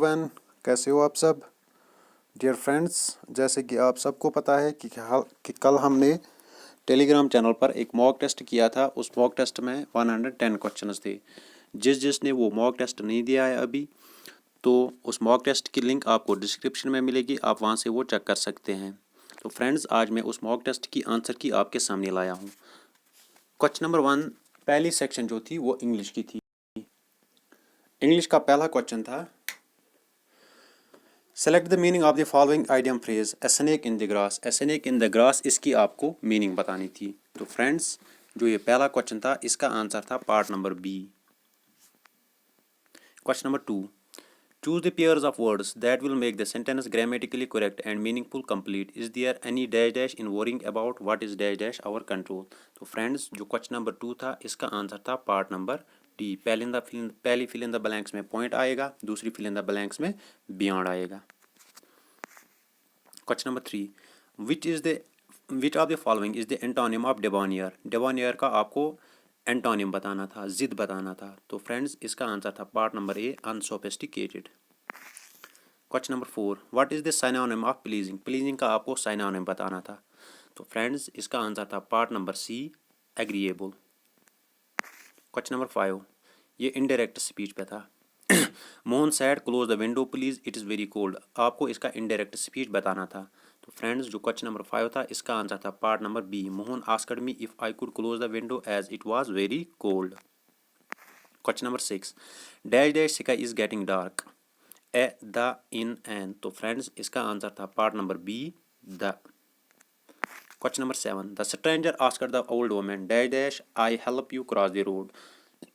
Everyone, कैसे हो आप सब डियर फ्रेंड्स। जैसे कि आप सबको पता है कि कल हमने टेलीग्राम चैनल पर एक मॉक टेस्ट किया था। उस मॉक टेस्ट में 110 क्वेश्चंस थे। जिसने वो मॉक टेस्ट नहीं दिया है अभी, तो उस मॉक टेस्ट की लिंक आपको डिस्क्रिप्शन में मिलेगी, आप वहाँ से वो चेक कर सकते हैं। तो फ्रेंड्स, आज मैं उस मॉक टेस्ट की आंसर की आपके सामने लाया हूँ। क्वेश्चन नंबर 1, पहली सेक्शन जो थी वो इंग्लिश की थी। इंग्लिश का पहला क्वेश्चन था, select the meaning of the following idiom phrase a snake in the grass. A snake in the grass, इसकी आपको मीनिंग बतानी थी। तो फ्रेंड्स, जो ये पहला क्वेश्चन था इसका आंसर था part number B. Question number 2, choose the pairs of words that will make the sentence grammatically correct and meaningful complete. Is there any dash dash in worrying about what is dash dash our control. तो friends, जो question number 2 था इसका answer था part number D. पहली fill in the blanks में point आएगा, दूसरी fill in the blanks में बियॉन्ड आएगा। Question number 3, which of the following is the antonym of debonair. Debonair का आपको एंटोनिम बताना था, जिद बताना था। तो फ्रेंड्स, इसका आंसर था part number A, unsophisticated. Question number 4, what is the synonym of pleasing. Pleasing का आपको सिनोनिम बताना था। तो फ्रेंड्स, इसका आंसर था part number C, agreeable. Question number 5, ये इनडायरेक्ट स्पीच पे था। Mohan said close the window please it is very cold. आपको इसका इनडायरेक्ट स्पीच बताना था। तो फ्रेंड्स, जो क्वेश्चन नंबर 5 था इसका आंसर था part number B, Mohan asked me if I could close the window as it was very cold. Question number 6, dash dash sky is getting dark a the in an. तो friends, इसका answer था part number B, the. Question number 7, the stranger asked the old woman dash dash I help you cross the road.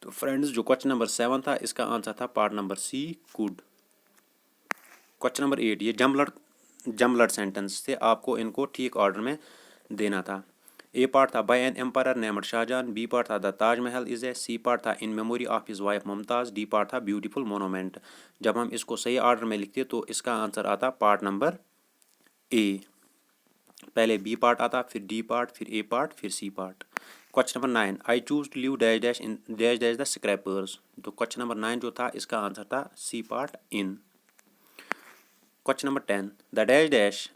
तो friends, जो question number 7 था इसका answer था part number C, could. Question number 8, ये जमलर्ड sentence थे, आपको इनको ठीक ऑर्डर में देना था। ए पार्ट था by an empire named Shah Jahan, B part था the Taj Mahal is A, C part था in memory of his wife Mumtaz, D part था ब्यूटीफुल मोनूमेंट। जब हम इसको सही ऑर्डर में लिखते तो इसका आंसर आता पार्ट नंबर ए। पहले बी पार्ट आता, फिर डी पार्ट, फिर ए पार्ट, फिर C part. Question number 9, I choose to leave dash dash in dash dash the scrapers. तो क्वेश्चन नंबर 9 जो था इसका आंसर था C part, in. Question number 10, the dash dash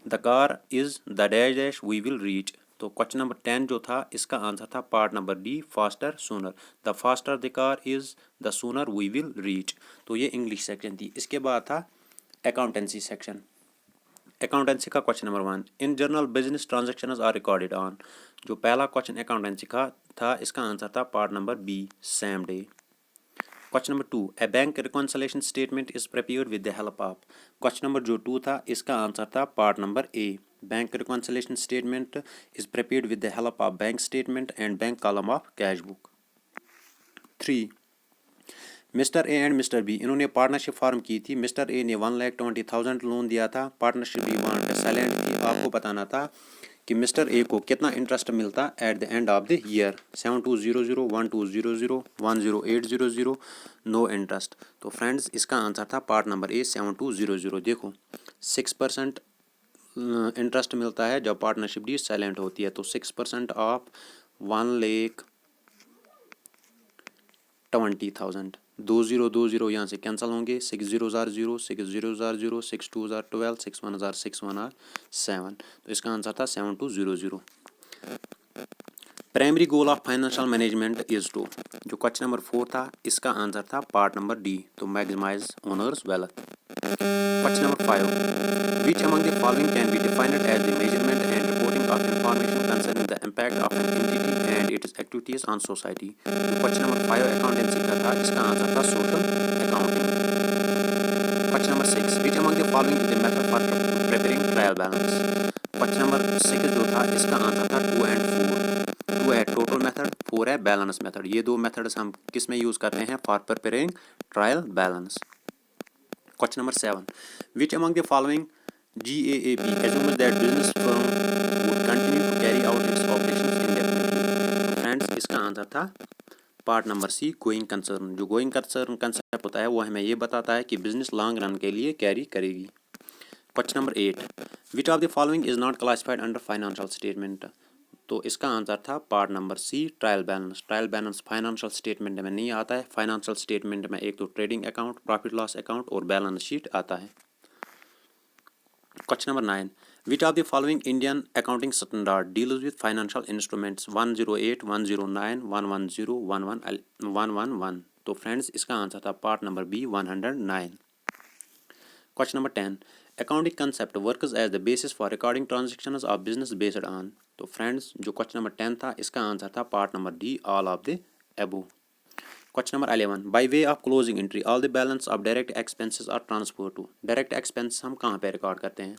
the car is the dash dash we will reach. तो question number 10 जो था इसका answer था part number D, faster sooner. The faster the car is the sooner we will reach. तो ये English section थी। इसके बाद था अकाउंटेंसी सेक्शन। अकाउंटेंसी का question number 1, in journal business transactions are recorded on. जो पहला क्वेश्चन अकाउंटेंसी का था इसका आंसर था part number B, same day. Question number 2, a bank reconciliation statement is prepared with the help of. Question number जो 2 था इसका answer था part number A, bank reconciliation statement is prepared with the help of bank statement and bank column of cash book. 3, mister A and mister B, इन्होंने partnership form की थी। Mister A ने 1,20,000 loan दिया था। Partnership B want silent थी। आपको बताना था कि मिस्टर ए को कितना इंटरेस्ट मिलता at the end of the year. 7200, 1200, 10800, no interest. तो फ्रेंड्स, इसका आंसर था पार्ट नंबर ए, 7200। देखो 6% इंटरेस्ट मिलता है जब पार्टनरशिप डी साइलेंट होती है। तो 6% ऑफ 1,20,000, 2020 यहाँ से कैंसिल होंगे, 6 0 0, 6 0 0, 6 2 12, 6 1 6 1 7। तो इसका आंसर था 7200। Primary goal of financial management is to. जो क्वेश्चन नंबर 4 था इसका आंसर था part number D, to maximize owners wealth. Question number 5, which among the following can be defined as the measurement and reporting of information concerning the impact of an entity and its activities on society. Question number 5 accountancy का था, इसका answer था social accounting. Question number 6, which among the following is the method for preparing trial balance. Question number 6 जो था इसका answer था 2 and 4। 2 है total method, 4 है बैलेंस मेथड। ये दो मेथड्स हम किस में यूज करते हैं for preparing trial balance. Question number 7, which among the following GAAP assumes that business firm would continue to carry out its operations indefinitely। तो फ्रेंड्स, इसका आंसर था part number C, going concern. जो going concern concept होता है वो हमें ये बताता है कि बिजनेस लॉन्ग रन के लिए कैरी करेगी। Question number 8, which of the following is not classified under financial statement. तो इसका आंसर था part number C trial balance. Trial balance financial statement में नहीं आता है। फाइनेंशियल स्टेटमेंट में एक तो trading account, profit loss account और बैलेंस शीट आता है। Question number 9, which of the following Indian accounting standard deals with financial instruments 108, 109, 110, 111। तो फ्रेंड्स इसका आंसर था part number B 109। Question number 10, accounting concept works as the basis for recording transactions of business based on. तो friends जो question number 10 था इसका answer था part number D all of the above. Question number 11, by way of closing entry all the balance of direct expenses are transfer to. Direct expense हम कहाँ पे record करते हैं?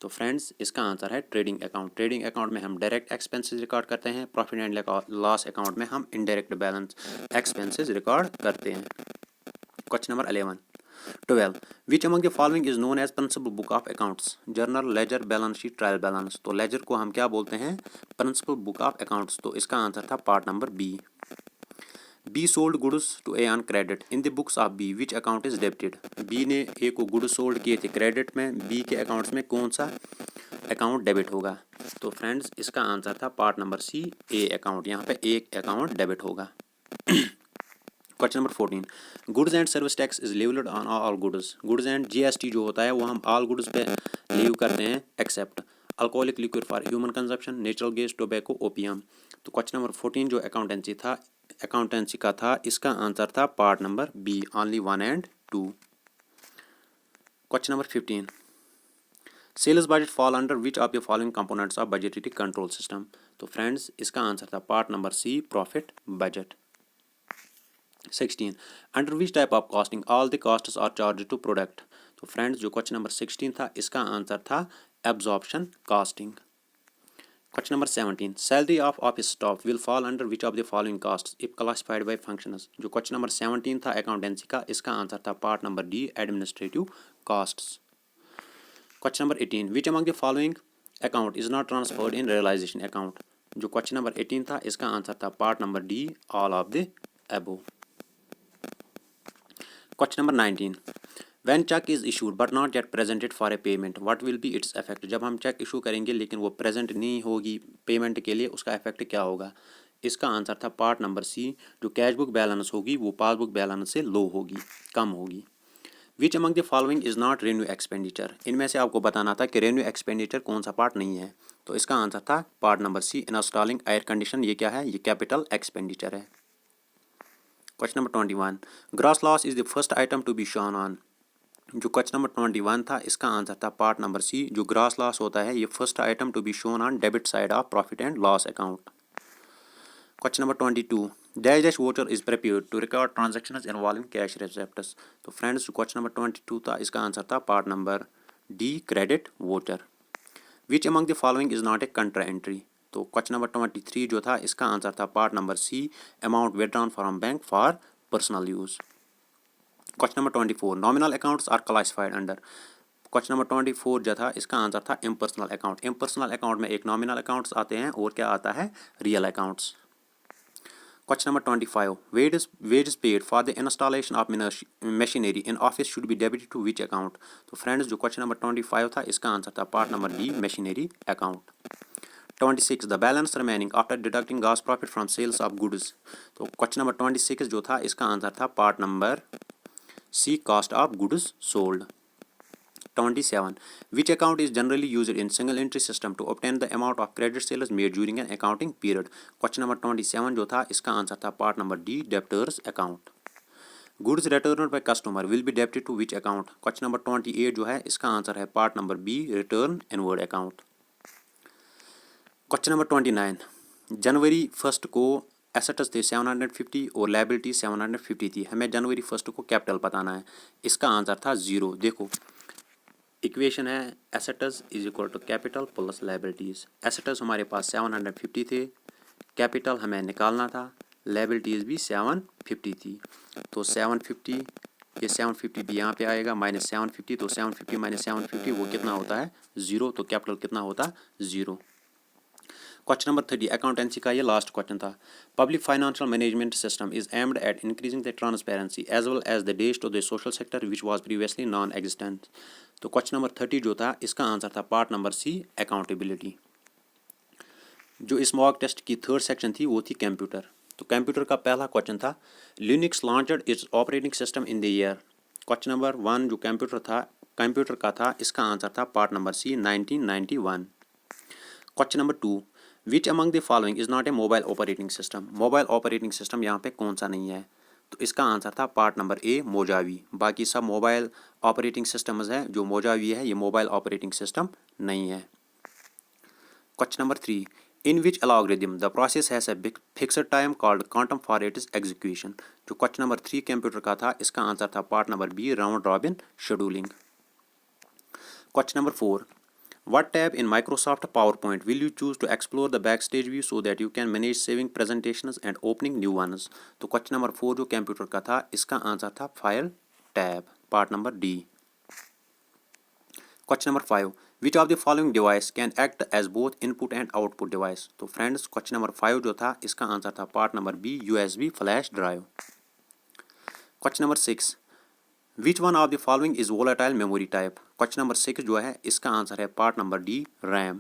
तो फ्रेंड्स इसका आंसर है ट्रेडिंग अकाउंट। ट्रेडिंग अकाउंट में हम डायरेक्ट एक्सपेंसेस रिकॉर्ड करते हैं। प्रॉफिट एंड लॉस अकाउंट में हम इनडायरेक्ट बैलेंस एक्सपेंसेस रिकॉर्ड करते हैं। Question number 11, 12, which among the following is known as principal book of accounts? Journal, ledger, balance sheet, trial balance. तो ledger को हम क्या बोलते हैं? Principal book of accounts. तो इसका आंसर था part number B. B sold goods to A on credit in the books of B which account is debited. B ने ए को गुड्स सोल्ड किए थे क्रेडिट में, बी के अकाउंट्स में कौन सा अकाउंट डेबिट होगा? तो फ्रेंड्स इसका आंसर था part number C A account. यहाँ पे एक अकाउंट डेबिट होगा। Question number 14, goods and service tax is levied on all goods. Goods and GST जो होता है वो हम ऑल गुड्स पे लीव करते हैं except alcoholic liquid for human consumption, natural gas, tobacco, opium. तो क्वेश्चन नंबर 14 जो अकाउंटेंसी का था इसका आंसर था part number B only 1 and 2। Question number 15, sales budget fall under which of the following components of budgetary control system. तो friends इसका answer था part number C profit budget. 16, under which type of costing all the costs are charge to product. तो friends जो question number 16 था इसका answer था absorption costing. Question number 17, salary of office staff will fall under which of the following costs if classified by functions. जो question number 17 था accountancy का इसका answer था part number D administrative costs. Question number 18, which among the following account is not transferred in realisation account. जो question number 18 था इसका answer था part number D all of the above. Question number 19, when cheque is issued but not yet presented for a payment what will be its effect. जब हम check issue करेंगे लेकिन वो present नहीं होगी पेमेंट के लिए उसका इफेक्ट क्या होगा? इसका आंसर था पार्ट नंबर सी जो कैश बुक बैलेंस होगी वो पासबुक बैलेंस से लो होगी, कम होगी। विच among the following is not renew expenditure. इनमें से आपको बताना था कि रेन्यू एक्सपेंडिचर कौन सा पार्ट नहीं है। तो इसका आंसर था part number C installing air condition. ये क्या है? ये कैपिटल एक्सपेंडिचर है। Question number 21, gross loss is the first item to be shown on. जो क्वेश्चन नंबर 21 था इसका आंसर था पार्ट नंबर सी जो ग्रॉस लॉस होता है ये first item to be shown on debit side of profit and loss account. Question number 22, dash dash voucher is prepared to record transactions involving cash receipts. तो friends जो question number 22 था इसका answer था part number D credit voucher. Which among the following is not a contra entry. तो question number 23 जो था इसका answer था part number C amount withdrawn from bank for personal use. Question number 24, nominal accounts are classified under. Question number 24 जो था इसका answer था impersonal account. Impersonal account में एक नॉमिनल अकाउंट्स आते हैं और क्या आता है? Real accounts. Question number 25, wage paid for the installation of machinery in office should be debited to which account. तो फ्रेंड्स जो क्वेश्चन नंबर 25 था इसका आंसर था part number D machinery account. 26, the balance remaining after deducting gross profit from sales of goods. तो question number 26 जो था इसका answer था part number C cost of goods sold. 27, which account is generally used in single entry system to obtain the amount of credit sales made during an accounting period। Question number 27 जो था इसका answer था part number D debtors account. Goods return by customer will be debited to which account. Question number 28 जो है इसका answer है part number B return inward account. Question number 29, जनवरी 1 को एसेट्स थे 750 और लायबिलिटी 750 थी। हमें जनवरी 1 को कैपिटल बताना है। इसका आंसर था 0। देखो इक्वेशन है assets is equal to capital plus liabilities. Assets हमारे पास 750 थे, कैपिटल हमें निकालना था, लायबिलिटीज़ भी 750 थी। तो 750 ये 750 भी यहाँ पे आएगा माइनस 750, तो 750 माइनस 750 वो कितना होता है? 0। तो कैपिटल कितना होता? 0। क्वेश्चन नंबर 30 अकाउंटेंसी का ये लास्ट क्वेश्चन था। Public financial management system is aimed at increasing the transparency as well as the days to the social sector which was previously non existent. तो क्वेश्चन नंबर 30 जो था इसका answer था part number सी accountability. जो इस mock test की third section थी वो थी कंप्यूटर। तो कंप्यूटर का पहला क्वेश्चन था Linux launched its operating system in the year. Question number 1 जो कंप्यूटर का था इसका आंसर था part number C 1991। Question number 2 which among the following is not a mobile operating system. Mobile operating system यहाँ पे कौन सा नहीं है, तो इसका आंसर था पार्ट नंबर ए मोजावी। बाकी सब मोबाइल ऑपरेटिंग सिस्टम्स हैं, जो मोजावी है ये मोबाइल ऑपरेटिंग सिस्टम नहीं है। Question number 3 in which algorithm the process has a fixed time called quantum for its execution। जो क्वेश्चन नंबर 3 कंप्यूटर का था इसका आंसर था part number B round robin scheduling. Question number 4 What tab in Microsoft PowerPoint will you choose to explore the backstage view so that you can manage saving presentations and opening new ones। तो question number 4 जो computer का था इसका answer था file tab, part number D. Question number 5 Which of the following device can act as both input and output device। तो friends question number 5 जो था इसका आंसर था part number B USB flash drive. Question number 6 Which one of the following is volatile memory type। Question number 6 जो है इसका answer है part number D RAM.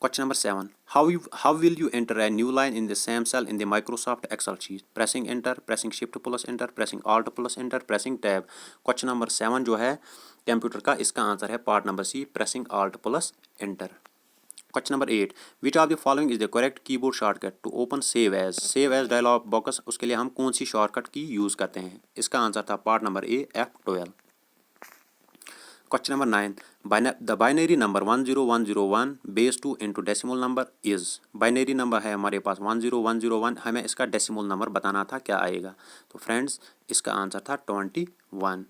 Question number 7 How will you enter a new line in the same cell in the Microsoft Excel sheet। pressing enter, pressing shift plus enter, pressing alt plus enter, pressing tab। Question number 7 जो है computer का इसका answer है part number C pressing alt plus enter। Question number 8 Which of the following is the correct keyboard shortcut to open save as dialog box उसके लिए हम कौन सी shortcut की यूज़ करते हैं, इसका आंसर था part number A F12। Question number 9 the binary number 10101 base 2 into decimal number is. Binary number है हमारे पास 10101, हमें इसका डेसिमल नंबर बताना था क्या आएगा, तो फ्रेंड्स इसका आंसर था 21।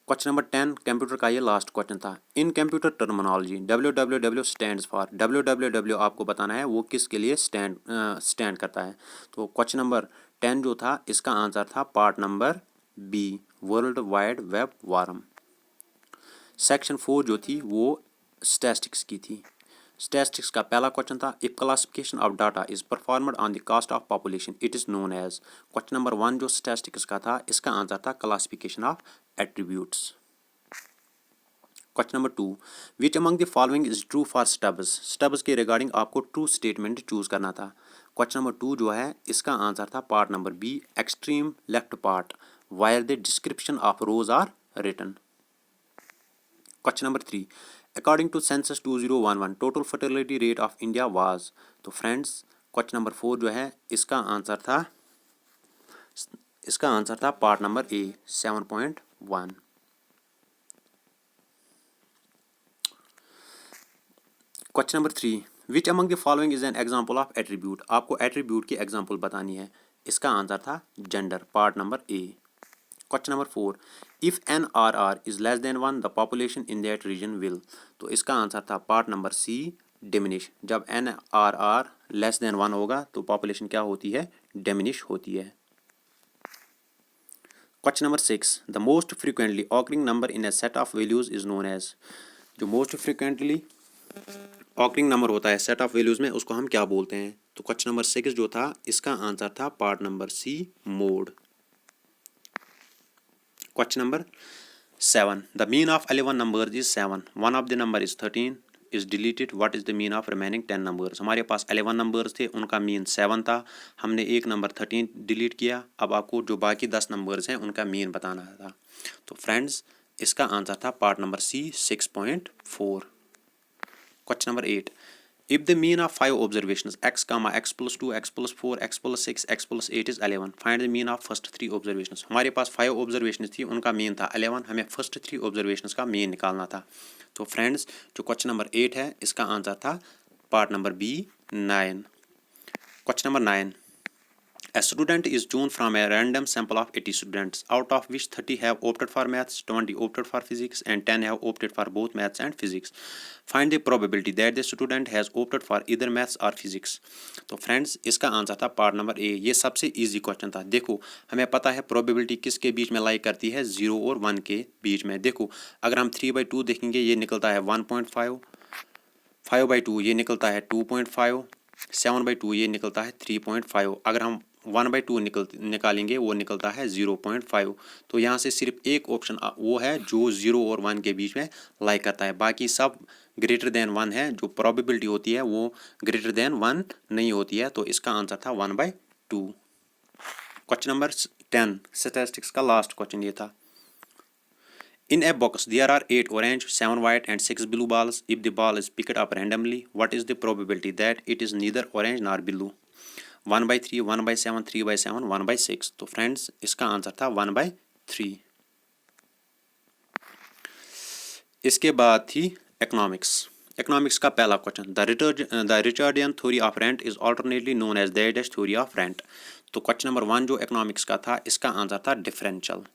क्वेश्चन नंबर 10 कंप्यूटर का ये लास्ट क्वेश्चन था इन computer terminology www stands for. www आपको बताना है वो किसके लिए स्टैंड करता है। तो क्वेश्चन नंबर 10 जो था इसका आंसर था part number B world wide web worm. Section 4 जो थी वो स्टैटिस्टिक्स की थी। स्टैटिस्टिक्स का पहला क्वेश्चन था if classification of data is performed on the caste of population it is known as. Question number 1 जो स्टैटिस्टिक्स का था इसका आंसर था classification of attributes. Question number 2 which among the following is true for stubs. Stubs के regarding आपको true statement choose करना था। Question number 2 जो है इसका आंसर था part number B extreme left part where the description of rows are written. Question number 3 according to census 2011 total fertility rate of India was. तो friends question number 4 जो है इसका आंसर था part number A 7.1। Question number 3 which among the following is an example of attribute. आपको attribute की example बतानी है, इसका आंसर था gender, part number A. Question number 4 if NRR is less than 1 the population in that region will. तो इसका answer था part number C diminish. जब NRR लेस देन 1 होगा तो पॉपुलेशन क्या होती है, डिमिनिश होती है। Question number 6 the most frequently occurring number in a set of values is known as. जो मोस्ट फ्रीक्वेंटली ऑकरिंग नंबर होता है सेट ऑफ वैल्यूज में उसको हम क्या बोलते हैं। तो क्वेश्चन नंबर 6 जो था इसका आंसर था part number C mode. Question number 7 the mean of 11 numbers is 7 one of the number is 13 is deleted what is the mean of remaining 10 numbers. हमारे पास 11 नंबर्स थे उनका मीन 7 था, हमने एक नंबर 13 डिलीट किया, अब आपको जो बाकी 10 नंबर्स हैं उनका मीन बताना था। तो फ्रेंड्स इसका आंसर था part number C 6.4। Question number 8 if the mean of 5 observations x comma x plus 2 x plus 4 x plus 6 x plus 8 is 11 find the mean of first 3 observations। हमारे पास 5 observations थी उनका mean था 11, हमें first 3 observations का mean निकालना था। तो friends जो क्वेश्चन नंबर 8 है इसका आंसर था part number B 9। Question number 9 A student is chosen from a random sample of 80 students, out of which 30 have opted for maths, 20 opted for physics, and 10 have opted for both maths and physics. Find the probability that the student has opted for either maths or physics। तो friends इसका answer था part number ए। ये सबसे easy question था। देखो हमें पता है प्रोबेबिलिटी किसके बीच में लाई करती है, 0 और 1 के बीच में। देखो अगर हम 3/2 देखेंगे ये निकलता है 1.5, 5/2 ये निकलता है 2.5, 7/2 ये निकलता है 3.5। अगर हम 1/2 निकालेंगे वो निकलता है 0.5। तो यहाँ से सिर्फ एक ऑप्शन वो है जो 0 और 1 के बीच में लाई करता है, बाकी सब ग्रेटर देन 1 है। जो प्रोबेबिलिटी होती है वो ग्रेटर देन 1 नहीं होती है, तो इसका आंसर था 1/2। क्वेश्चन नंबर 10 स्टैटिस्टिक्स का लास्ट क्वेश्चन ये था। In a box, there are 8 orange, 7 white, and 6 blue balls. If the ball is picked up randomly, what is the probability that it is neither orange nor blue? 1/3, 1/7, 3/7, 1/6। तो friends इसका answer था 1/3। इसके बाद थी economics. Economics का पहला question, the Ricardian theory of rent is alternately known as the dash theory of rent. तो question number 1 जो इकोनॉमिक्स का था इसका आंसर था differential.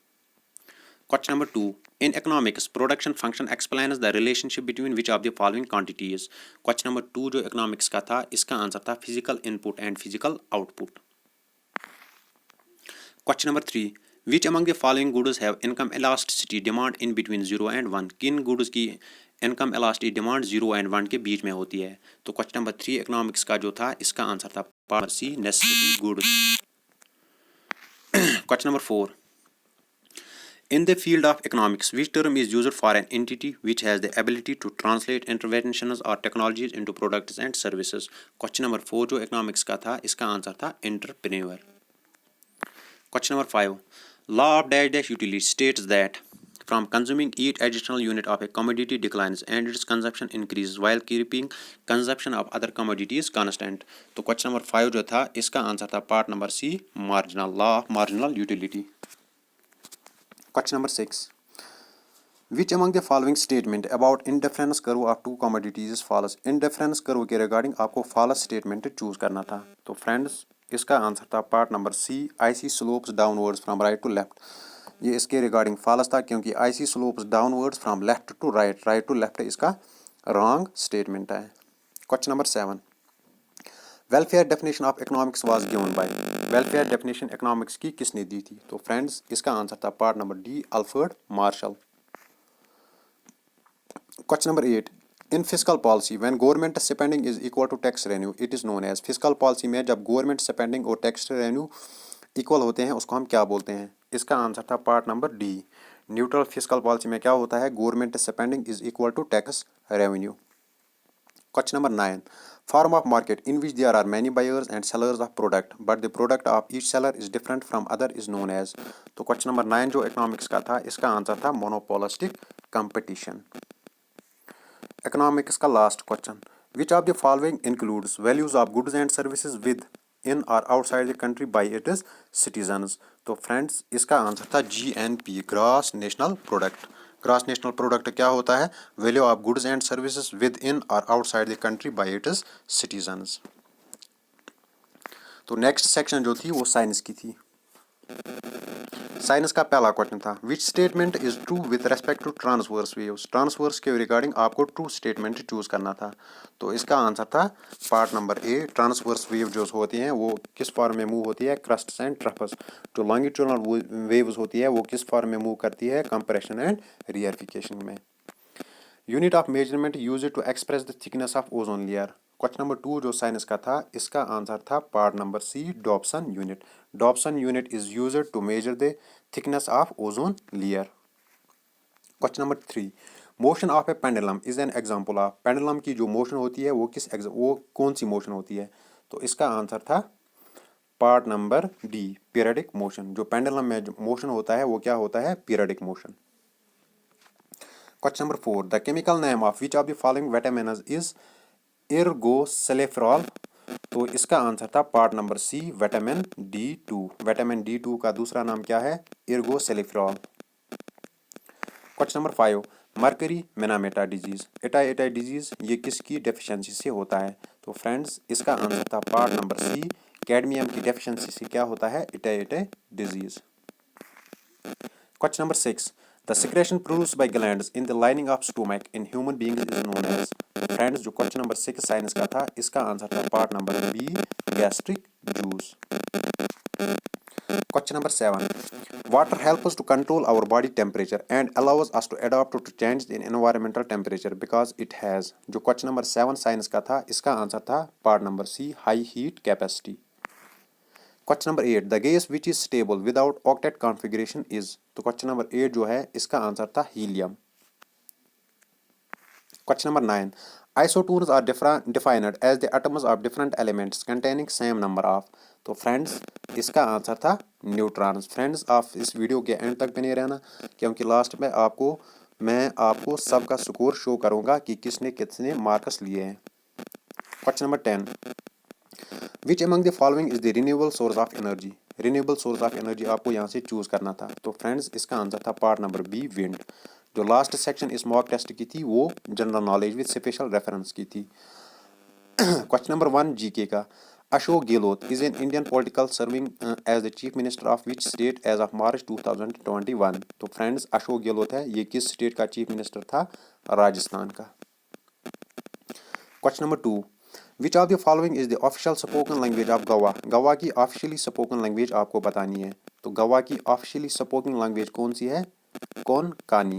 Question number 2. In economics, production function explains the relationship between which of the following quantities? Question number 2 जो economics का था इसका आंसर था physical input and physical output. Question number 3. Which among the following goods have income elasticity demand in between 0 and 1? किन goods की income elasticity demand 0 and 1 के बीच में होती है? तो question number 3 economics का जो था इसका आंसर था part C necessary goods. Question number 4. In the field of economics, which term is used for an entity which has the ability to translate interventions or technologies into products and services? Question number 4 जो economics का था इसका answer था entrepreneur. Question number 5. Law of dash dash utility states that from consuming each additional unit of a commodity declines and its consumption increases while keeping consumption of other commodities constant. तो question number 5 जो था इसका answer था part number C marginal, law of marginal utility. Question number 6. Which among the following statement about indifference curve of two commodities is false? Indifference curve के regarding आपको false statement choose करना था। तो friends इसका answer था part number C IC slopes downwards from right to left। ये इसके regarding false था क्योंकि IC slopes downwards from left to right, right to left इसका wrong statement है। Question number 7. Welfare definition of economics was given by welfare definition economics की किसने दी थी? तो फ्रेंड्स इसका आंसर था part number D Alfred Marshall. Question number 8. In fiscal policy when government spending is equal to tax revenue it is known as. Fiscal policy में जब government spending और tax revenue equal होते हैं उसको हम क्या बोलते हैं? इसका आंसर था part number D neutral. Fiscal policy में क्या होता है? Government spending is equal to tax revenue. Question number 9. Form of market in which there are many buyers and sellers of product, but the product of each seller is different from other is known as. तो question number 9 जो economics का था इसका answer था monopolistic competition. Economics का last question. Which of the following includes values of goods and services within or outside the country by its citizens? तो friends इसका answer था GNP Gross National Product. Gross national product क्या होता है? Value of goods and services within और outside the country by its citizens. तो next section जो थी वो साइंस की थी। साइंस का पहला क्वेश्चन था which statement is true with respect to transverse waves. Transverse के रिगार्डिंग आपको ट्रू स्टेटमेंट चूज करना था। तो इसका आंसर था part number A transverse wave जो होती हैं वो किस फॉर्म में मूव होती है? Crests and troughs. जो लॉन्गिट्यूडनल वेव्स होती है वो किस फॉर्म में मूव करती है? कंप्रेशन एंड रियरिफिकेशन में। Unit of measurement use to express the thickness of ozone layer. Question number 2 जो साइंस का था इसका आंसर था part number C Dobson unit. Dobson unit is used to measure the thickness of ozone layer. Question number 3. Motion of a pendulum is an example of. Pendulum की जो motion होती है वो कौन सी मोशन होती है? तो इसका आंसर था part number D periodic motion. जो पेंडुलम में मोशन होता है वो क्या होता है? Periodic motion. Question number 4. The chemical name of which of the following vitamins is ergocalciferol. तो इसका आंसर था part number C vitamin D2। Vitamin D2 का दूसरा नाम क्या है? Ergocalciferol. Question number 5. Mercury Minamata disease itai disease ये किसकी डेफिशिएंसी से होता है? तो फ्रेंड्स इसका आंसर था पार्ट नंबर सी कैडमियम की डेफिशिएंसी से क्या होता है? Itai disease. Question number 6. The secretion produced by glands in the lining of stomach in human beings is known as. Friends जो क्वेश्चन नंबर 6 साइंस का था इसका आंसर था part number B gastric juice. Question number 7. Water helps us to control our body temperature and allows us to adapt to change in environmental temperature because it has. जो question number 7 science का था इसका answer था part number C high heat capacity. Question number 8, the gas which is stable without octet configuration is. तो question number 8 जो है इसका answer था helium. Question number 9, isotopes are defined as the atoms of different elements containing same number of। तो friends इसका answer था neutrons. Friends आप इस वीडियो के एंड तक बने रहना, क्योंकि लास्ट में मैं आपको सबका स्कोर शो करूंगा कि किसने कितने मार्क्स लिए हैं। Question number 10, which among the following is the renewable source of energy. Renewable source of energy आपको यहाँ से चूज करना था। तो फ्रेंड्स इसका आंसर था पार्ट नंबर बी, विंड। जो लास्ट सेक्शन इस मॉक टेस्ट की थी वो general knowledge with special reference की थी। क्वेश्चन नंबर 1 जीके का, Ashok Gehlot is an Indian political serving as the chief minister of which state as of March 2021। तो friends Ashok Gehlot है, ये किस स्टेट का चीफ मिनिस्टर था? राजस्थान का। Question number 2, which of the following is the official spoken language of Goa. Goa की officially spoken language आपको बतानी है। तो गोवा की ऑफिशियली स्पोकन लैंग्वेज कौन सी है? Konkani.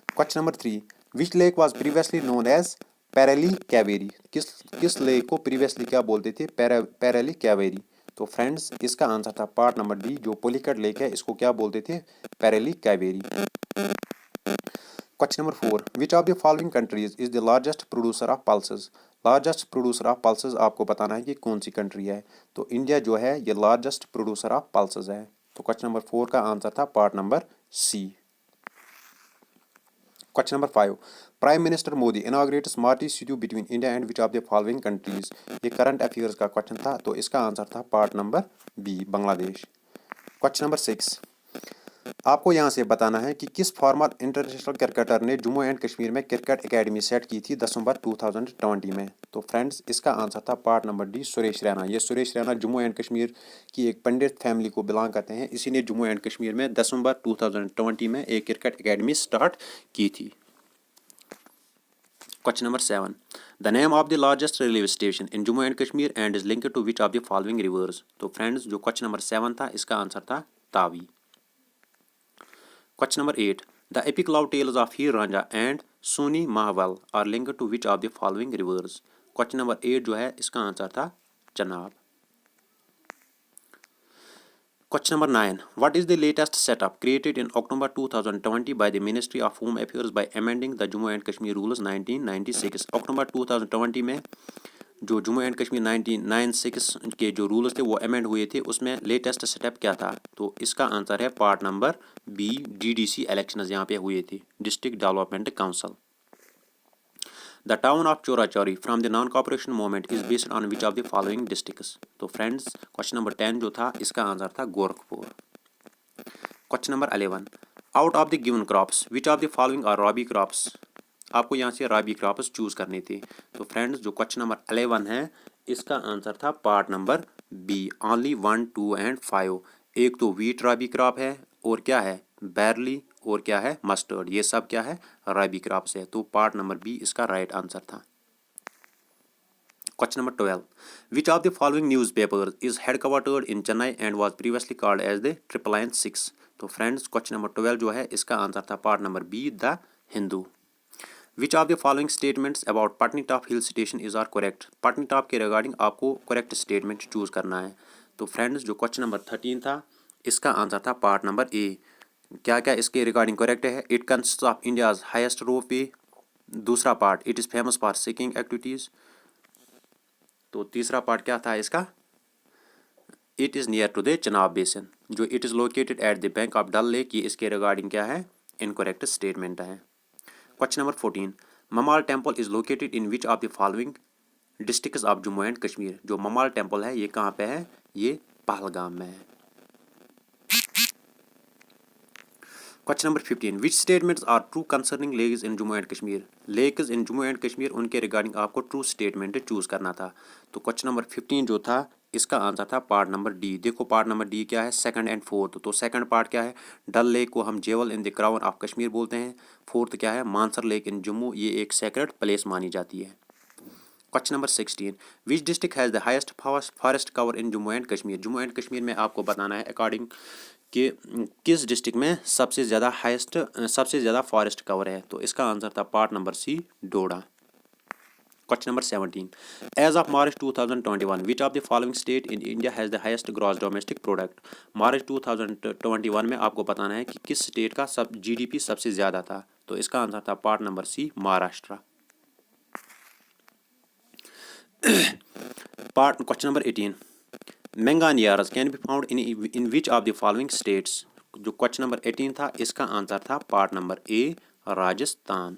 Question number 3, which lake was previously known as Pareli Kaveri. किस लेक को प्रीवियसली क्या बोलते थे? पैरेली कैवेरी। तो फ्रेंड्स इसका आंसर था पार्ट नंबर डी, जो पुलिकट लेक है इसको क्या बोलते थे? Pareli Kaveri. Question number 4, which of the following countries is the largest producer of pulses. Largest producer of pulses आपको बताना है कि कौन सी कंट्री है। तो इंडिया जो है ये लार्जेस्ट प्रोड्यूसर ऑफ पल्सेस है। तो क्वेश्चन नंबर 4 का आंसर था part number C. Question number 5, prime minister Modi inaugurate smart city between India and which of the following countries. ये करंट अफेयर्स का क्वेश्चन था, तो इसका आंसर था part number B, Bangladesh. Question number 6, आपको यहाँ से बताना है कि किस फॉर्मर इंटरनेशनल क्रिकेटर ने जम्मू एंड कश्मीर में क्रिकेट एकेडमी सेट की थी दिसंबर 2020 में। तो फ्रेंड्स इसका आंसर था part number D, Suresh Raina. ये सुरेश रैना जम्मू एंड कश्मीर की एक पंडित फैमिली को बिलोंग करते हैं। इसी ने जम्मू एंड कश्मीर में दिसंबर 2020 में एक क्रिकेट एकेडमी स्टार्ट की थी। Question number 7, the name of the largest railway station in Jammu and Kashmir and is linked to which of the following rivers. तो फ्रेंड्स जो क्वेश्चन नंबर 7 था इसका आंसर था Tawi. Question number 8, the epic love tales of Heer Ranjha and Sohni Mahiwal are linked to which of the following rivers. Question number 8 जो है इसका answer था Chenab. Question number 9. What is the latest setup created in October 2020 by the Ministry of Home Affairs by amending the Jammu and Kashmir Rules 1996? October 2020 में जो Jammu and Kashmir 1996 के जो rules थे वो अमेंड हुए थे, उसमें लेटेस्ट स्टेप क्या था? तो इसका आंसर है part number B, DDC elections यहाँ पे हुए थे, district development council. The town of Chorachori from the non-cooperation movement is based on which of the following districts? तो फ्रेंड्स क्वेश्चन नंबर 10 जो था इसका आंसर था Gorakhpur. Question number 11, out of the given crops which of the following are rabi crops. आपको यहाँ से Robbie crops choose करने थे। तो फ्रेंड्स जो क्वेश्चन नंबर 11 है इसका आंसर था part number B, only 1, 2 and 5। एक तो व्हीट रॉबी क्रॉप है और क्या है बैरली और क्या है मस्टर्ड, ये सब क्या है रॉबी क्रॉप्स है। तो पार्ट नंबर बी इसका राइट आंसर था। Question number 12, which of the following newspaper is headquartered in Chennai and was previously called as the triple line 6। तो फ्रेंड्स क्वेश्चन नंबर 12 जो है इसका आंसर था part number B, the Hindu. Which of the following statements about Patnitop hill station is are correct. Patnitop के regarding आपको correct statement choose करना है। तो फ्रेंड्स जो क्वेश्चन नंबर 13 था इसका आंसर था पार्ट नंबर ए। क्या क्या इसके रिगार्डिंग करेक्ट है? It consist of India's highest rope way. दूसरा part, it is famous for skiing activities. तो तीसरा पार्ट क्या था इसका? It is near to the Chenab basin. जो it is located at the bank of Dal lake, ये इसके रिगार्डिंग क्या है इनकरेक्ट स्टेटमेंट है। Question number 14, Mamal temple is located in which of the following districts of Jammu and Kashmir. जो ममाल टेम्पल है ये कहाँ पे है? ये पहलगाम में है। Question number 15, which statements are true concerning lakes in Jammu and Kashmir. Lakes in Jammu and Kashmir उनके रिगार्डिंग आपको ट्रू स्टेटमेंट चूज करना था। तो क्वेश्चन नंबर 15 जो था इसका आंसर था पार्ट नंबर डी। देखो पार्ट नंबर डी क्या है, सेकंड एंड फोर्थ। तो सेकंड पार्ट क्या है, डल लेक को हम jewel in the crown of Kashmir बोलते हैं। फोर्थ क्या है, मानसर लेक इन जम्मू, ये एक सेक्रेट प्लेस मानी जाती है। Question number 16, which district has the highest forest cover in Jammu and Kashmir. Jammu and Kashmir में आपको बताना है अकॉर्डिंग कि किस डिस्ट्रिक्ट में सबसे ज़्यादा फॉरेस्ट कवर है। तो इसका आंसर था part number C, Doda. Question number 17. As of March 2021, which of the following state in India has the highest gross domestic product? मार्च 2021 में आपको बताना है कि किस स्टेट का सब GDP सबसे ज़्यादा था। तो इसका आंसर था part number C, Maharashtra. Question number 18. Manganese can be found in which of the following states? जो क्वेश्चन नंबर 18 था इसका आंसर था part number A, Rajasthan.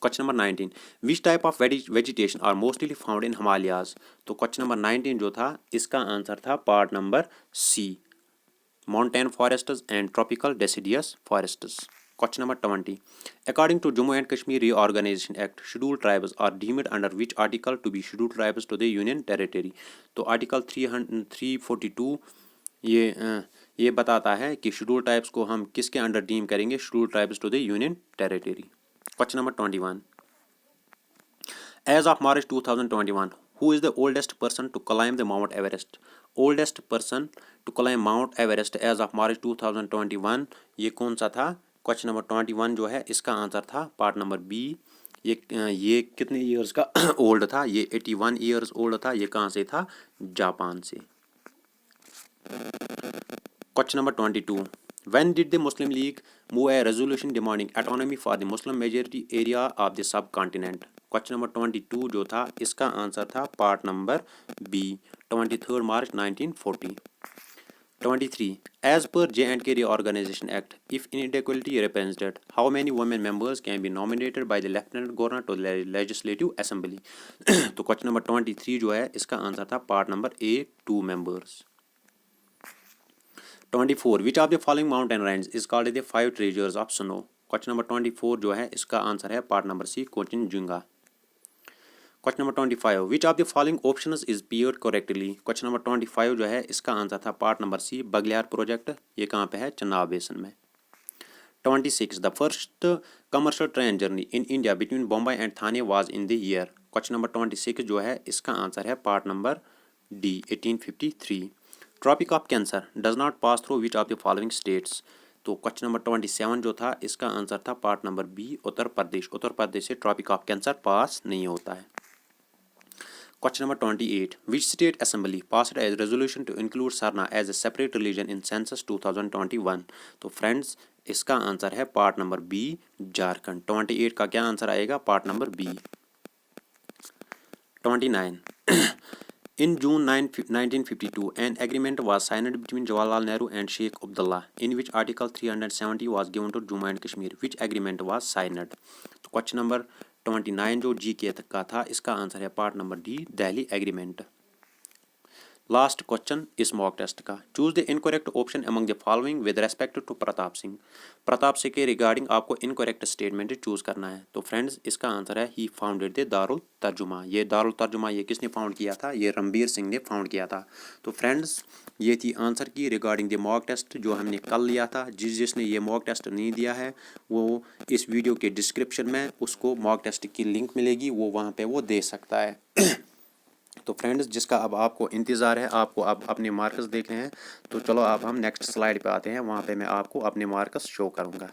Question number 19. Which type of vegetation are mostly found in Himalayas? तो question number 19 जो था इसका answer था part number C, mountain forests and tropical deciduous forests. Question number 20. According to Jammu and Kashmir Reorganization Act, scheduled tribes are deemed under which article to be scheduled tribes to the Union Territory? तो article 342 ये बताता है कि schedule tribes को हम किसके under deem करेंगे? Schedule tribes to the union territory. Question number 21. As of March 2021, who is the oldest person to climb the Mount Everest? Oldest person to climb Mount Everest as of March 2021 ये कौन सा था? Question number 21 जो है इसका answer था part number B. ये कितने ईयर्स का ओल्ड था? ये 81 ईयर्स ओल्ड था। ये कहाँ से था? जापान से। Question number 22. When did the Muslim League move a resolution demanding autonomy for the Muslim majority area of the subcontinent? Question number 22 जो था इसका आंसर था part number B, 23 March 1940। 23. As per J&K Reorganization Act, if inequality represented, how many women members can be nominated by the Lieutenant Governor to the Legislative Assembly? तो question number 23 जो है इसका answer था part number A, 2 members। 24. Which of the following mountain range is called the 5 treasures of snow? Question number 24 जो है इसका answer है part number C, Kanchenjunga. Question number 25. Which of the following options is paired correctly? Question number 25 जो है इसका answer था part number C, Baglihar project. ये कहाँ पे है? चेनाब बेसिन में। 26. The first commercial train journey in India between Bombay and Thane was in the year? Question number 26 जो है इसका आंसर है part number D, 1853। Tropic of cancer does not pass through which of the following states? तो question number 27 जो था इसका answer था part number B, Uttar Pradesh. Uttar Pradesh से ट्रॉपिक ऑफ कैंसर पास नहीं होता है। Question number 28. Which state assembly passed as resolution to include Sarna as a separate religion in census 2021? तो फ्रेंड्स इसका आंसर है पार्ट नंबर बी, झारखंड। 28 का क्या आंसर आएगा? Part number B. 29. In June 1952, an agreement was signed between Jawaharlal Nehru and Sheikh Abdullah, in which Article 370 was given to Jammu and Kashmir. Which agreement was signed? तो question number 29 जो GK तक का था इसका answer है part number D, Delhi agreement. Last question इस mock test का। Choose the incorrect option among the following with respect to Pratap Singh. Pratap Singh के रिगार्डिंग आपको इनकरेक्ट स्टेटमेंट चूज करना है। तो फ्रेंड्स इसका आंसर है ही फाउंडेड द दारुल तर्जुमा। ये दारुल तर्जुमा ये किसने फाउंड किया था? ये रणबीर सिंह ने फाउंड किया था। तो फ्रेंड्स ये थी आंसर की रिगार्डिंग द मॉक टेस्ट जो हमने कल लिया था। जिसने ये मॉक टेस्ट नहीं दिया है वो इस वीडियो के डिस्क्रिप्शन में उसको मॉक टेस्ट की लिंक मिलेगी, वो वहाँ पर वो दे सकता है। तो फ्रेंड्स जिसका अब आपको इंतज़ार है, आपको अब अपने मार्क्स देखने हैं, तो चलो अब हम नेक्स्ट स्लाइड पे आते हैं। वहाँ पे मैं आपको अपने मार्क्स शो करूँगा।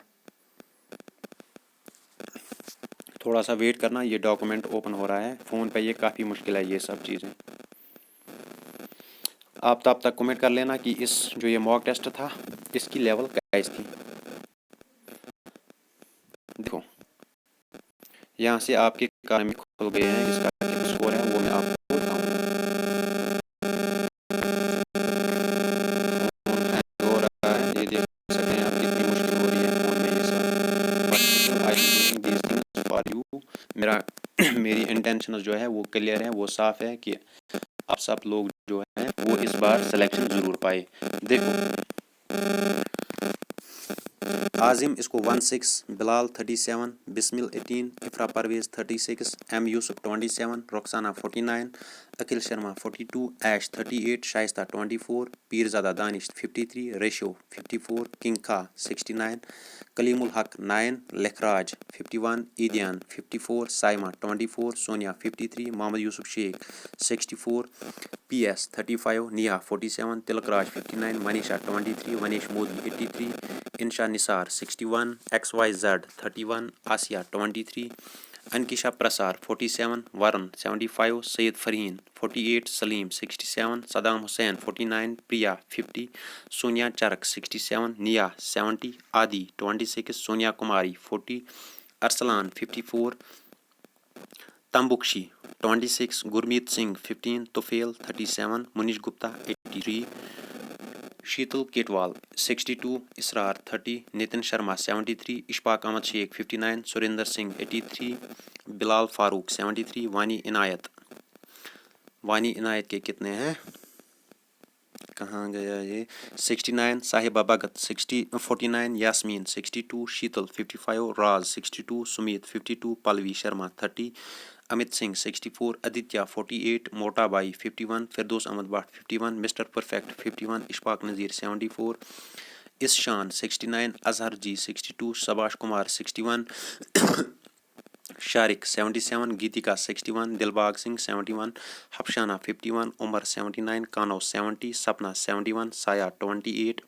थोड़ा सा वेट करना, ये डॉक्यूमेंट ओपन हो रहा है। फ़ोन पे ये काफ़ी मुश्किल है ये सब चीज़ें। आप तब तक कमेंट कर लेना कि इस जो ये मॉक टेस्ट था इसकी लेवल कैसी थी। देखो यहाँ से आपके काम खुल गए हैं, इसका क्या स्कोर है वो मैं आपको मेरी इंटेंशन जो है वो क्लियर है, वो साफ है कि आप सब लोग जो है वो इस बार सिलेक्शन ज़रूर पाए। देखो आजिम इसको 16, बिलाल 37, बिस्मिल 18, इफ्रा परवेज़ 36, एम यूसुफ 27, रुखसाना 49, अखिल शर्मा 42, ऐश 38, शाइस्ता 24, पीरज़ादा दानिश 53, रेशो 54, किंग खा 69, कलीमुल हक 9, लखराज 51, ईदियान 54, साइमा 24, सोनिया 53, मोहम्मद यूसुफ शेख 64, PS 35, निहा 47, तिलकराज 59, मनीषा 23, वनीश मोदी 83, इंशा निसार 61, XYZ 31, आसिया 23, अनकिशा प्रसार 47, वरुण 75, सैयद फरहीन 48, सलीम 67, सदाम हुसैन 49, प्रिया 50, सोनिया चरक 67, निया 70, आदि 26, सोनिया कुमारी 40, अरसलान 54, तंबुक्षी 26, गुरमीत सिंह 15, तुफेल 37, मुनीश गुप्ता 83, शीतल केटवाल 62, इसरार 30, नितिन शर्मा 73, इशफाक अहमद शेख 59, सुरेंद्र सिंह 83, बिलाल फारूक 73, वानी इनायत के कितने हैं, कहाँ गया ये, 69, साहिबा भगत 49, यास्मीन 62, शीतल 55, राज 62, सुमीत 52, पल्लवी शर्मा 30, अमित सिंह 64, आदित्य 48, मोटा बाई 51, फिरदौस अहमद भट्ट 51, मिस्टर परफेक्ट 51, इशफाक नज़ीर 74, इसशान 69, अजहर जी 62, सबाश कुमार 61, शारिक 77, गीतिका 61, दिलबाग सिंह 71, हफ्शाना 51, उमर 79, कानो 70, सपना 71, साया 28,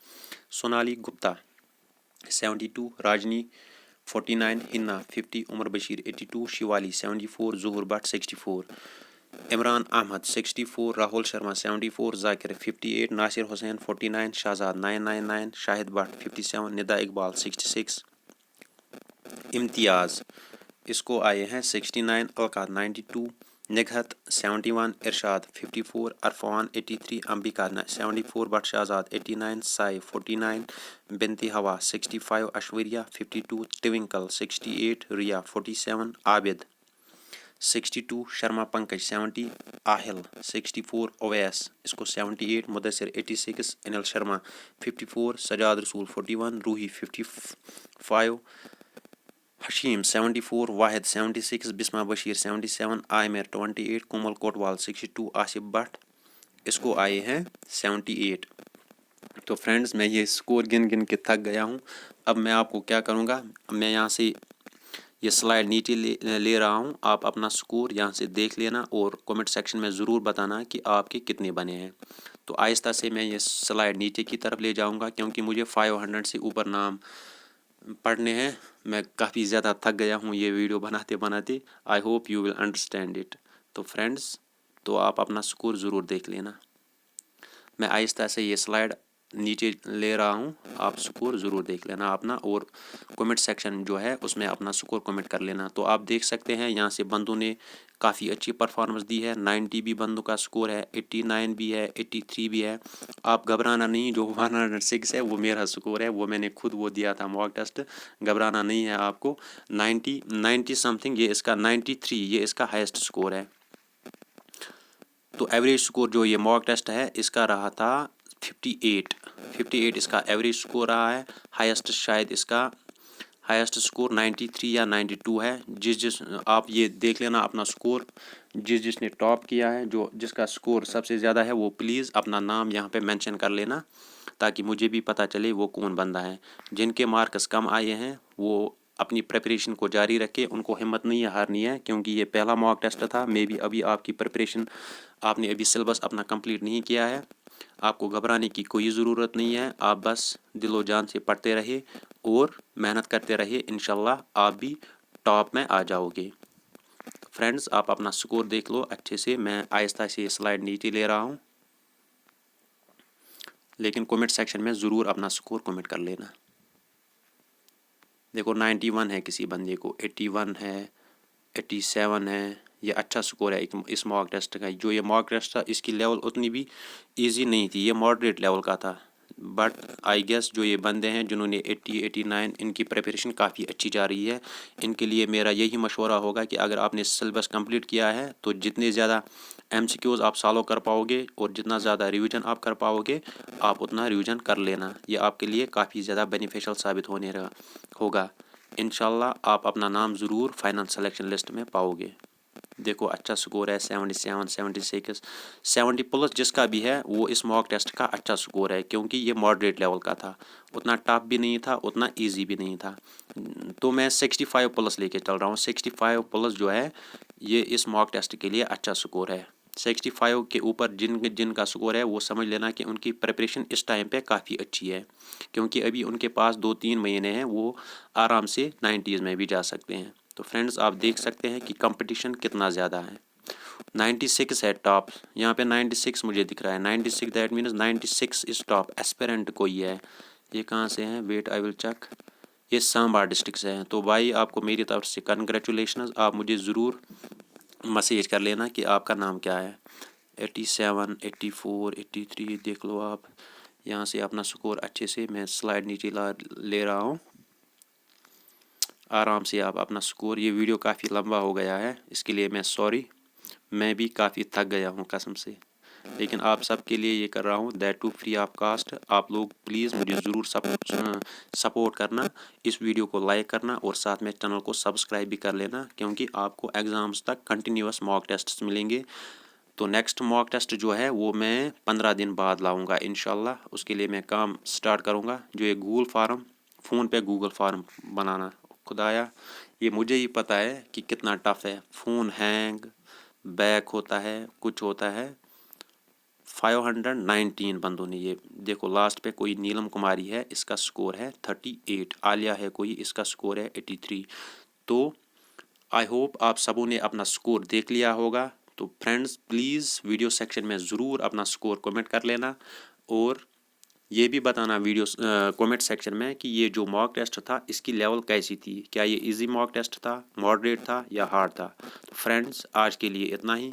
सोनाली गुप्ता 72, राजनी 49, हिन्ना 50, उमर बशीर 82, शिवाली 74, जुहूर भट्ट 64, इमरान अहमद 64, राहुल शर्मा 74, जाकिर 58, नासिर हुसैन 49, शाहजाद 999, शाहिद भट्ट 57, निदा इकबाल 66, इम्तियाज़ इसको आए हैं 69, अलका 92, निगहत 71, इरशाद 54, अरफान 83, अंबिका 74, भट्ट शहजाद 89, साई 49, बिनती हवा 65, ऐश्वर्या 52, ट्विंकल 68, रिया 47, आबिद 62, शर्मा पंकज 70, आहिल 64, ओवैस इसको 78, मुदस्सिर 86, अनिल शर्मा 54, सजाद रसूल 41, रूही 55, हशीम 74, वाहिद 76, बिस्मा बशीर 77, आमिर 28, कोमल कोटवाल 62, आसिफ भट्ट इसको आए हैं 78। तो फ्रेंड्स मैं ये स्कोर गिन गिन के थक गया हूँ। अब मैं आपको क्या करूँगा, मैं यहाँ से ये स्लाइड नीचे ले रहा हूँ, आप अपना स्कोर यहाँ से देख लेना और कमेंट सेक्शन में ज़रूर बताना कि आपके कितने बने हैं। तो आहिस्ता से मैं ये स्लाइड नीचे की तरफ ले जाऊँगा क्योंकि मुझे 500 से ऊपर नाम पढ़ने हैं। मैं काफ़ी ज़्यादा थक गया हूँ ये वीडियो बनाते बनाते। I hope you will understand it. तो फ्रेंड्स तो आप अपना स्कोर ज़रूर देख लेना। मैं आहिस्ता से ये स्लाइड नीचे ले रहा हूँ, आप स्कोर ज़रूर देख लेना अपना और कमेंट सेक्शन जो है उसमें अपना स्कोर कमेंट कर लेना। तो आप देख सकते हैं यहाँ से बंदों ने काफ़ी अच्छी परफॉर्मेंस दी है। 90 भी बंदों का स्कोर है, 89 भी है, 83 भी है। आप घबराना नहीं, जो 106 है वो मेरा स्कोर है, वो मैंने खुद वो दिया था मॉक टेस्ट। घबराना नहीं है आपको। 90 समथिंग ये इसका 93 ये इसका हाईएस्ट स्कोर है। तो एवरेज स्कोर जो ये मॉक टेस्ट है इसका रहा था 58 इसका एवरेज स्कोर रहा है। हाईएस्ट शायद इसका हाईएस्ट स्कोर 93 या 92 है। जिस आप ये देख लेना अपना स्कोर, जिसने टॉप किया है, जो जिसका स्कोर सबसे ज़्यादा है वो प्लीज़ अपना नाम यहाँ पे मेंशन कर लेना ताकि मुझे भी पता चले वो कौन बंदा है। जिनके मार्क्स कम आए हैं वो अपनी प्रिपरेशन को जारी रखें, उनको हिम्मत नहीं हारनी है क्योंकि ये पहला मॉक टेस्ट था। मे बी अभी आपकी प्रिपरेशन, आपने अभी सिलेबस अपना कंप्लीट नहीं किया है। आपको घबराने की कोई ज़रूरत नहीं है, आप बस दिलो जान से पढ़ते रहे और मेहनत करते रहे, इंशाल्लाह आप भी टॉप में आ जाओगे। फ्रेंड्स आप अपना स्कोर देख लो अच्छे से। मैं आहिस्ता से स्लाइड नीचे ले रहा हूँ, लेकिन कमेंट सेक्शन में ज़रूर अपना स्कोर कमेंट कर लेना। देखो 91 है किसी बंदे को, 81 है, 87 है। ये अच्छा स्कोर है इस मॉक टेस्ट का। जो ये मॉक टेस्ट था इसकी लेवल उतनी भी इजी नहीं थी, ये मॉडरेट लेवल का था। बट आई गेस जो ये बंदे हैं जिन्होंने 80, 89 इनकी प्रिपरेशन काफ़ी अच्छी जा रही है। इनके लिए मेरा यही मशवरा होगा कि अगर आपने सिलेबस कंप्लीट किया है तो जितने ज़्यादा MCQs आप सॉल्व कर पाओगे और जितना ज़्यादा रिवीजन आप कर पाओगे आप उतना रिवीजन कर लेना। ये आपके लिए काफ़ी ज़्यादा बेनिफिशियल साबित होने होगा। इंशाल्लाह आप अपना नाम ज़रूर फाइनल सिलेक्शन लिस्ट में पाओगे। देखो अच्छा स्कोर है 77, 76, 70 प्लस जिसका भी है वो इस मॉक टेस्ट का अच्छा स्कोर है क्योंकि ये मॉडरेट लेवल का था, उतना टफ भी नहीं था, उतना इजी भी नहीं था। तो मैं 65 प्लस लेके चल रहा हूँ। 65 प्लस जो है ये इस मॉक टेस्ट के लिए अच्छा स्कोर है। 65 के ऊपर जिनका स्कोर है वो समझ लेना कि उनकी प्रिपरेशन इस टाइम पे काफ़ी अच्छी है क्योंकि अभी उनके पास 2-3 महीने हैं, वो आराम से 90s में भी जा सकते हैं। तो फ्रेंड्स आप देख सकते हैं कि कंपटीशन कितना ज़्यादा है। 96 है टॉप, यहाँ पे 96 मुझे दिख रहा है। 96 that means 96 is top. Aspirant कोई है, ये कहाँ से हैं, वेट आई विल चेक। ये सांबा डिस्ट्रिक्ट से हैं। तो भाई आपको मेरी तरफ से कंग्रेचुलेशन। आप मुझे ज़रूर मैसेज कर लेना कि आपका नाम क्या है। 87, 84, 83 देख लो आप। यहाँ से अपना स्कोर अच्छे से मैं स्लाइड नीचे ले रहा हूँ। आराम से आप अपना स्कोर, ये वीडियो काफ़ी लंबा हो गया है, इसके लिए मैं सॉरी। मैं भी काफ़ी थक गया हूँ कसम से, लेकिन आप सब के लिए ये कर रहा हूँ, that to free of cost. आप लोग प्लीज़ मुझे ज़रूर सपोर्ट करना, इस वीडियो को लाइक करना और साथ में चैनल को सब्सक्राइब भी कर लेना, क्योंकि आपको एग्ज़ाम्स तक कंटिन्यूस मॉक टेस्ट्स मिलेंगे। तो नेक्स्ट मॉक टेस्ट जो है वो मैं 15 दिन बाद लाऊंगा इंशाल्लाह। उसके लिए मैं काम स्टार्ट करूँगा। जो ये गूगल फार्म, फ़ोन पे गूगल फार्म बनाना, खुदाया ये मुझे ही पता है कि कितना टफ है। फ़ोन हैंग बैक होता है, कुछ होता है। 519 बंदों ने, ये देखो लास्ट पे कोई नीलम कुमारी है, इसका स्कोर है 38। आलिया है कोई, इसका स्कोर है 83। तो आई होप आप सबों ने अपना स्कोर देख लिया होगा। तो फ्रेंड्स प्लीज़ वीडियो सेक्शन में ज़रूर अपना स्कोर कमेंट कर लेना, और ये भी बताना वीडियो कमेंट सेक्शन में कि ये जो मॉक टेस्ट था इसकी लेवल कैसी थी, क्या ये इजी मॉक टेस्ट था, मॉडरेट था या हार्ड था। तो फ्रेंड्स आज के लिए इतना ही,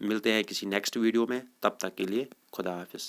मिलते हैं किसी नेक्स्ट वीडियो में, तब तक के लिए खुदा हाफिज़।